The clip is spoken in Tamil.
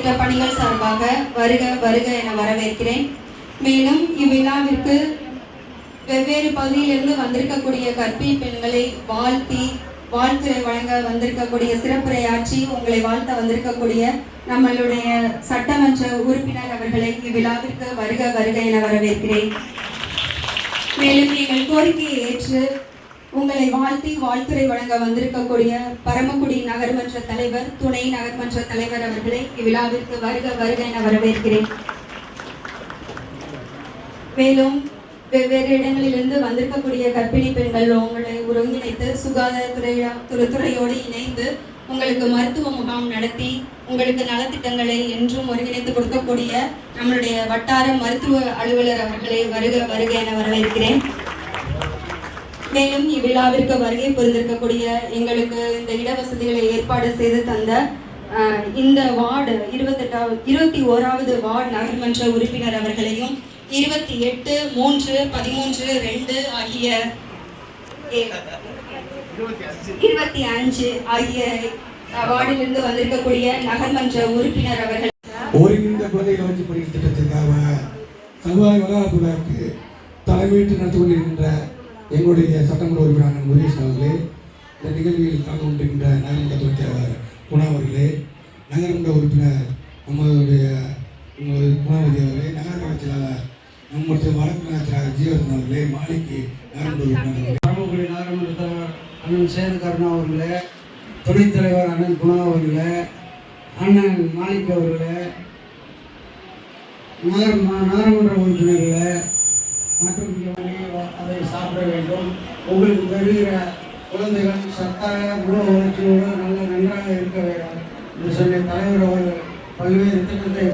உள்ளிட்ட பணிகள் சார்பாக வருக வருக என வரவேற்கிறேன். மேலும் இவ்விழாவிற்கு வெவ்வேறு பகுதியிலிருந்து வந்திருக்கக்கூடிய கற்பிணி பெண்களை வாழ்த்தி வாழ்த்துரை வழங்க வந்திருக்கக்கூடிய சிறப்புரையாற்றி உங்களை வாழ்த்த வந்திருக்கக்கூடிய நம்மளுடைய சட்டமன்ற உறுப்பினர் அவர்களை இவ்விழாவிற்கு வருக வருக என வரவேற்கிறேன். மேலும் எங்கள் கோரிக்கையை ஏற்று உங்களை வாழ்த்தி வாழ்த்துரை வழங்க வந்திருக்கக்கூடிய பரமக்குடி நகர்மன்ற தலைவர், துணை நகர்மன்ற தலைவர் அவர்களை இவ்விழாவிற்கு வருக வருக என வரவேற்கிறேன். மேலும் வெவ்வேறு இடங்களிலிருந்து வந்திருக்கக்கூடிய கர்ப்பிணி பெண்கள் உங்களை ஒருங்கிணைத்து சுகாதாரத்துறையோடு இணைந்து உங்களுக்கு மருத்துவ முகாம் நடத்தி உங்களுக்கு நலத்திட்டங்களை என்றும் ஒருங்கிணைத்து கொடுக்கக்கூடிய நம்மளுடைய வட்டார மருத்துவ அலுவலர் அவர்களை வருக வருக என வரவேற்கிறேன். மேலும் இவ்விழாவிற்கு வருகை புரிந்திருக்கக்கூடிய எங்களுக்கு இந்த இடவசதிகளை ஏற்பாடு செய்து தந்த இந்த வார்டு 21வது வார்டு நகர்மன்ற உறுப்பினர் அவர்களையும் 28, 3, 13, 2 ஆகிய 25 ஆகிய வார்டிலிருந்து வந்திருக்கக்கூடிய நகர்மன்ற உறுப்பினர் அவர்கள் ஒருங்கிணைந்த குழந்தைகளை வச்சு படிக்கிற திட்டத்திற்காக சமுதாய வளர்ப்புக்கு தலைமையேற்று நடத்தி கொண்டிருக்கின்ற எங்களுடைய சட்டமன்ற உறுப்பினர் முருகேசன் அவர்களே, இந்த நிகழ்வில் கலந்து கொண்டிருக்கின்ற நகரமன்ற துணைத் தலைவர் குணா அவர்களே, நகரமன்ற உறுப்பினர் நம்மளுடைய குணாவதி அவர்களே, நகர செயலாளர் நம்முடைய வழக்கு நகராட்சியாளர் ஜீவரன் அவர்களே, மாளிகை நகரமன்ற உறுப்பினர் அவர்களே, நகரமன்ற தலைவர் அண்ணன் சேதுகருணா அவர்களே, துணைத் தலைவர் அண்ணன் குணா அவர்களே, அண்ணன் மாளிகை அவர்களே, நகரமன்ற உறுப்பினர்களே மற்றும் அதை சாப்பிட வேண்டும். உங்களுக்கு வருகிற குழந்தைகள் சத்தான உணவு வளர்ச்சியோடு நல்ல நன்றாக இருக்க வேண்டும் என்று சொல்லி தலைவர் அவர்கள் பல்வேறு திட்டத்தை